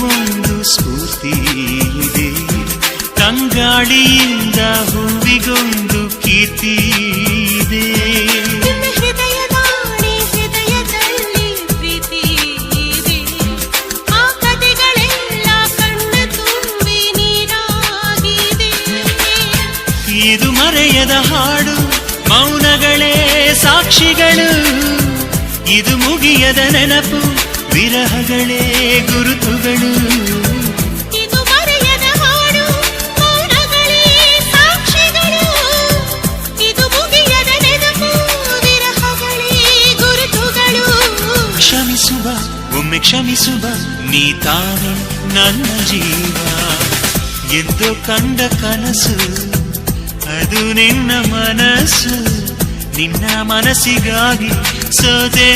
ಒಂದು ಸ್ಫೂರ್ತಿ ಇದೆ. ತಂಗಾಳಿಯಿಂದ ಹೂವಿಗೊಂದು ಕೀರ್ತಿ ಇದೆ. ಹೃದಯದಲ್ಲಿ ಪ್ರೀತಿ ಇದೆ. ಆ ಕಥೆಗಳೆಲ್ಲ ಕಣ್ಣ ತುಂಬಿ ನೀರಾಗಿದೆ. ಇದು ಮರೆಯದ ಹಾಡು, ಮೌನಗಳೇ ಸಾಕ್ಷಿಗಳು. ಇದು ಮುಗಿಯದ ನೆನಪು, ವಿರಹಗಳೇ ಗುರುತುಗಳು. ಇದು ಮರೆಯದ ಹಾಡು, ಮೌನಗಳೇ ಸಾಕ್ಷಿಗಳು. ಇದು ಮುಗಿಯದ ನೆನಪು, ವಿರಹಗಳೇ ಗುರುತುಗಳು. ಕ್ಷಮಿಸುವ, ಒಮ್ಮೆ ಕ್ಷಮಿಸುವ, ನೀ ತಾನೆ ನನ್ನ ಜೀವ. ಎಂದು ಕಂಡ ಕನಸು ಅದು ನಿನ್ನ ಮನಸ್ಸು. ನಿನ್ನ ಮನಸ್ಸಿಗಾಗಿ ಸೋದೆ.